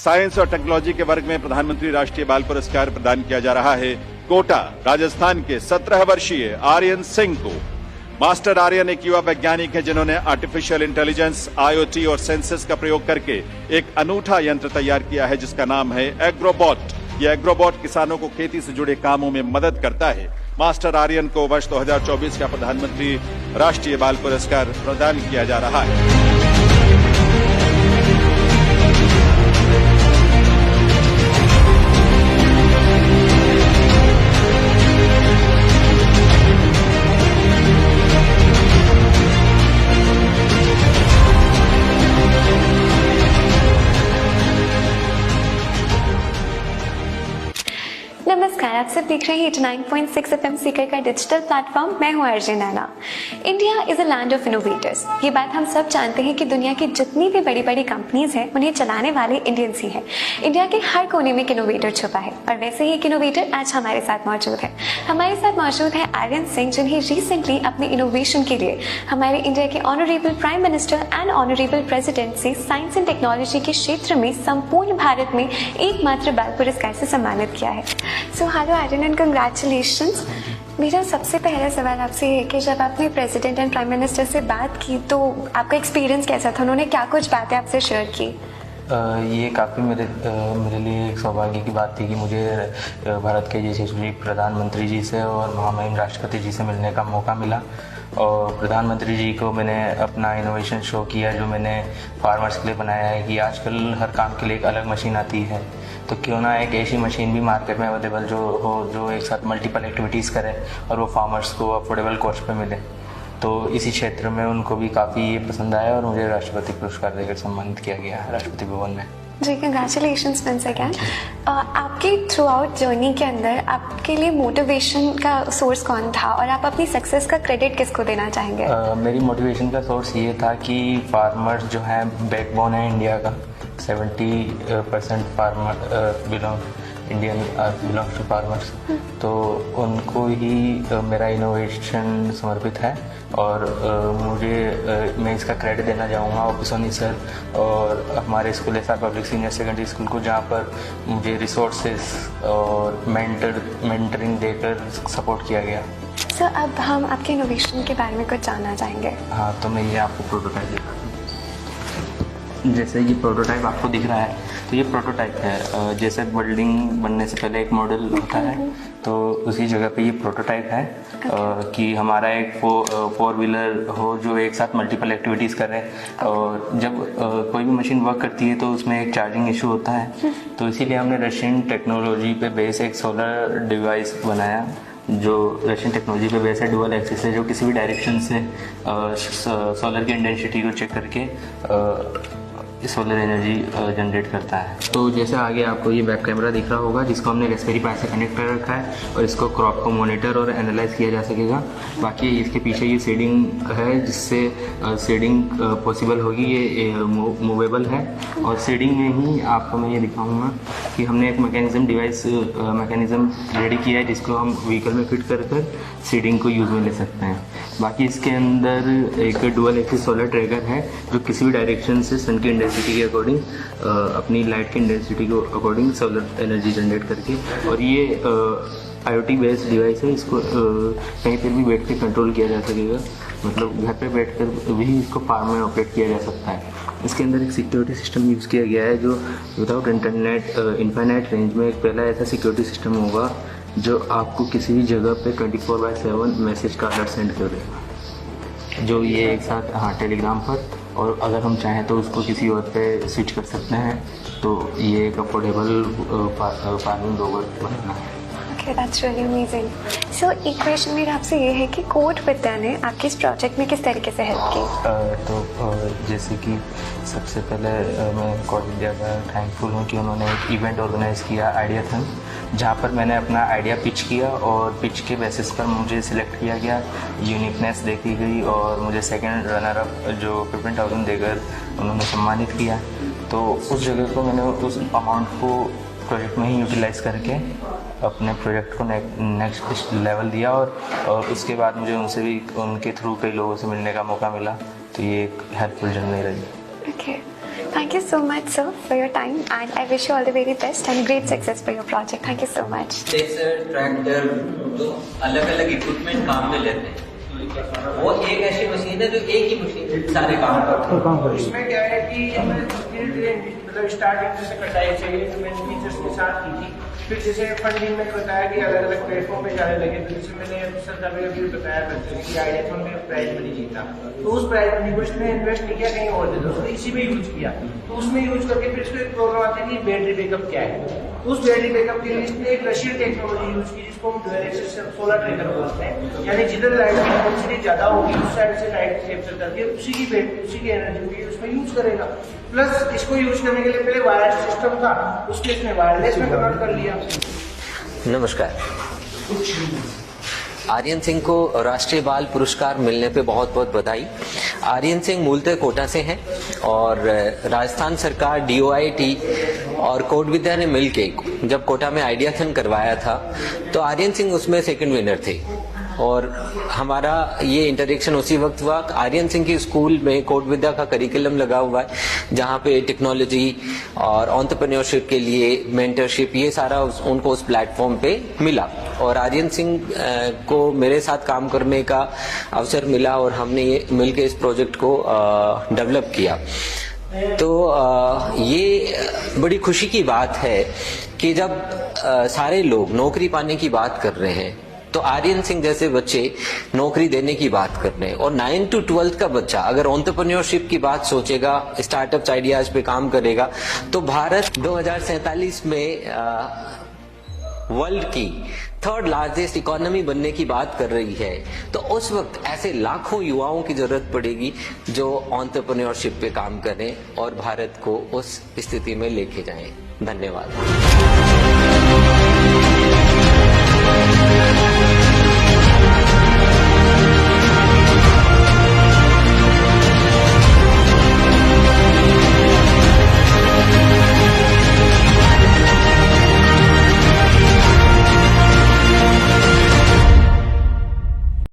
Science और technology के वर्ग में प्रधानमंत्री राष्ट्रीय बाल पुरस्कार प्रदान किया जा रहा है कोटा राजस्थान के 17 वर्षीय आर्यन सिंह को। मास्टर आर्यन एक युवा वैज्ञानिक है जिन्होंने आर्टिफिशियल इंटेलिजेंस, IoT और सेंसर्स का प्रयोग करके एक अनूठा यंत्र तैयार किया है जिसका नाम है एग्रोबॉट। यह एग्रोबॉट किसानों को खेती से जुड़े कामों में मदद करता है। मास्टर आर्यन को वर्ष 2024 का प्रधानमंत्री राष्ट्रीय बाल पुरस्कार प्रदान किया जा रहा है। नमस्कार, आप सब देख रहे हैं 89.6 FM सीकर का डिजिटल प्लेटफॉर्म। मैं हूं Arjun Naina. India is a land of innovators. ये बात हम सब जानते हैं कि दुनिया की जितनी भी बड़ी बड़ी कंपनीज हैं उन्हें चलाने वाले इंडियंस ही हैं। इंडिया के हर कोने में एक इनोवेटर छुपा है और वैसे ही एक इनोवेटर आज हमारे साथ मौजूद है। हमारे साथ मौजूद है आर्यन सिंह, जिन्हें रिसेंटली अपने इनोवेशन के लिए हमारे इंडिया के honourable prime minister and honourable president से साइंस एंड टेक्नोलॉजी के क्षेत्र में संपूर्ण भारत में एकमात्र बाल पुरस्कार से सम्मानित किया है। So hello Aryan and congratulations. मेरा सबसे पहला सवाल आपसे है कि जब आपने प्रेसिडेंट एंड प्राइम मिनिस्टर से बात की तो आपका एक्सपीरियंस कैसा था? उन्होंने क्या कुछ बातें आपसे शेयर की? ये काफ़ी मेरे लिए एक सौभाग्य की बात थी कि मुझे भारत के यशस्वी प्रधानमंत्री जी से और महामहिम राष्ट्रपति जी से मिलने का मौका मिला। और प्रधानमंत्री जी को मैंने अपना इनोवेशन शो किया जो मैंने फार्मर्स के लिए बनाया है कि आजकल हर काम के लिए एक अलग मशीन आती है, तो क्यों ना एक ऐसी मशीन भी मार्केट में अवेलेबल जो एक साथ मल्टीपल एक्टिविटीज़ करे और वो फार्मर्स को अफोर्डेबल कॉस्ट पे मिले। तो इसी क्षेत्र में उनको भी काफ़ी ये पसंद आया और मुझे राष्ट्रपति पुरस्कार देकर सम्मानित किया गया राष्ट्रपति भवन में। जी, कंग्रेचुलेशंस वंस अगेन। आपकी थ्रू आउट जर्नी के अंदर आपके लिए मोटिवेशन का सोर्स कौन था और आप अपनी सक्सेस का क्रेडिट किसको देना चाहेंगे? मेरी मोटिवेशन का सोर्स ये था कि फार्मर्स जो है बैकबोन है इंडिया का। 70% फार्मर बिलोंग्स टू फार्मर्स, तो उनको ही मेरा इनोवेशन समर्पित है। और मैं इसका क्रेडिट देना चाहूँगा ऑफिसोनी सर और हमारे school SR public senior secondary school को, जहाँ पर मुझे रिसोर्सेस और मेंटरिंग देकर सपोर्ट किया गया। सर, अब हम आपके इनोवेशन के बारे में कुछ जानना चाहेंगे। हाँ, तो मैं ये आपको प्रोटोटाइप दिखाता हूँ। जैसे ये प्रोटोटाइप आपको दिख रहा है, तो ये प्रोटोटाइप है। जैसे बिल्डिंग बनने से पहले एक मॉडल होता है, तो उसी जगह पे ये प्रोटोटाइप है कि हमारा एक फोर व्हीलर हो जो एक साथ मल्टीपल एक्टिविटीज़ करे। और जब कोई भी मशीन वर्क करती है तो उसमें एक चार्जिंग इशू होता है, तो इसीलिए हमने रशियन टेक्नोलॉजी पे बेस एक सोलर डिवाइस बनाया जो रशियन टेक्नोलॉजी पे बेस है, डुअल एक्सिस है, जो किसी भी डायरेक्शन से सोलर की इंटेंसिटी को चेक करके सोलर एनर्जी जनरेट करता है। तो जैसे आगे आपको ये वेब कैमरा दिख रहा होगा जिसको हमने रास्पबेरी पाई से कनेक्ट कर रखा है और इसको क्रॉप को मॉनिटर और एनालाइज किया जा सकेगा। बाकी इसके पीछे ये शेडिंग है जिससे शेडिंग पॉसिबल होगी। ये मूवेबल है और शेडिंग में ही आपको मैं ये दिखाऊंगा कि हमने एक मैकेनिज्म रेडी किया है जिसको हम व्हीकल में फिट कर शेडिंग को यूज़ में ले सकते हैं। बाकी इसके अंदर एक डुअल एक्सिस सोलर ट्रैकर है जो किसी भी डायरेक्शन से सन की इंटेंसिटी के अकॉर्डिंग अपनी लाइट की इंटेंसिटी को अकॉर्डिंग सोलर एनर्जी जनरेट करके, और ये IoT बेस्ड डिवाइस है। इसको कहीं पर भी बैठ के कंट्रोल किया जा सकेगा, मतलब घर पे बैठकर भी इसको फार्म में ऑपरेट किया जा सकता है। इसके अंदर एक सिक्योरिटी सिस्टम यूज़ किया गया है जो विदाउट इंटरनेट इनफाइनाइट रेंज में एक पहला ऐसा सिक्योरिटी सिस्टम होगा जो आपको किसी भी जगह पे 24/7 मैसेज का अलर्ट सेंड करेगा, जो ये एक साथ टेलीग्राम पर, और अगर हम चाहें तो उसको किसी और पे स्विच कर सकते हैं। तो ये एक अफोर्डेबल फार्मिंग रोबोट बनाना है। Okay, that's really amazing. So, एक क्वेश्चन मेरा आपसे ये है कि कोट विद्या ने आपके इस प्रोजेक्ट में किस तरीके से हेल्प की? तो जैसे कि सबसे पहले मैं कोट विद्या का थैंकफुल हूँ कि उन्होंने एक इवेंट ऑर्गेनाइज़ किया आइडियाथन, जहाँ पर मैंने अपना आइडिया पिच किया और पिच के बेसिस पर मुझे सिलेक्ट किया गया, यूनिकनेस देखी गई और मुझे सेकंड रनर अप जो 15,000 देकर उन्होंने सम्मानित किया। तो उस जगह को मैंने उस अमाउंट को प्रोजेक्ट में ही यूटिलाइज़ करके अपने प्रोजेक्ट को नेक्स्ट लेवल दिया और उसके बाद मुझे उनसे भी उनके थ्रू कई लोगों से मिलने का मौका मिला। तो ये एक हेल्पफुल जर्नी रही। Okay. Thank you so much, sir, for your time, and I wish you all the very best and great success for your project. Thank you so much. Tractor तो अलग अलग इक्विपमेंट काम में लेते हैं, वो एक ऐसी मशीन है जो एक ही मशीन सारे काम करती है। इसमें क्या है कि मतलब स्टार्टिंग जैसे कटाई चाहिए तो मैंने टीचर्स के साथ की थी, फिर जैसे फंडिंग में बताया कि अलग अलग प्लेटफॉर्म पे जाने लगे, तो जैसे मैंने सर का भी बताया बच्चों की आइडिया में प्राइज मनी जीता, तो उस प्राइज मनी को इसने इन्वेस्ट नहीं किया कहीं और दे दो, उसने इसी में यूज किया। तो उसमें यूज करके फिर इसको एक प्रॉब्लम आती है कि बैटरी बैकअप क्या है, तो उस बैटरी बैकअप के लिए इसने एक रशियन टेक्नोलॉजी यूज की जिसको हम ड्यूअल एक्सिस सोलर ट्रेकर बोलते हैं, यानी जिधर लाइट की इंटेंसिटी ज्यादा होगी उस साइड से लाइट कैप्चर करके उसी की बैटरी उसी की एनर्जी उसमें यूज करेगा। प्लस इसको यूज करने के लिए पहले वायर्ड सिस्टम था, उसके इसने वायरलेस में कन्वर्ट कर लिया। नमस्कार। आर्यन सिंह को राष्ट्रीय बाल पुरस्कार मिलने पे बहुत बहुत बधाई। आर्यन सिंह मूलतः कोटा से हैं और राजस्थान सरकार, DOIT और कोट विद्या ने मिलके जब कोटा में आइडियाथन करवाया था तो आर्यन सिंह उसमें सेकंड विनर थे और हमारा ये इंटरेक्शन उसी वक्त हुआ। आर्यन सिंह की स्कूल में कोट विद्या का करिकुलम लगा हुआ है जहाँ पे टेक्नोलॉजी और एंटरप्रेन्योरशिप के लिए मेंटरशिप ये सारा उनको उस प्लेटफॉर्म पे मिला और आर्यन सिंह को मेरे साथ काम करने का अवसर मिला और हमने ये मिलकर इस प्रोजेक्ट को डेवलप किया। तो ये बड़ी खुशी की बात है कि जब सारे लोग नौकरी पाने की बात कर रहे हैं तो आर्यन सिंह जैसे बच्चे नौकरी देने की बात कर रहे हैं और 9 to 12 का बच्चा अगर एंटरप्रेन्योरशिप की बात सोचेगा, स्टार्टअप्स आइडियाज पे काम करेगा तो भारत 2047 में वर्ल्ड की 3rd लार्जेस्ट इकोनॉमी बनने की बात कर रही है। तो उस वक्त ऐसे लाखों युवाओं की जरूरत पड़ेगी जो एंटरप्रेन्योरशिप पे काम करें और भारत को उस स्थिति में लेके जाएं। धन्यवाद।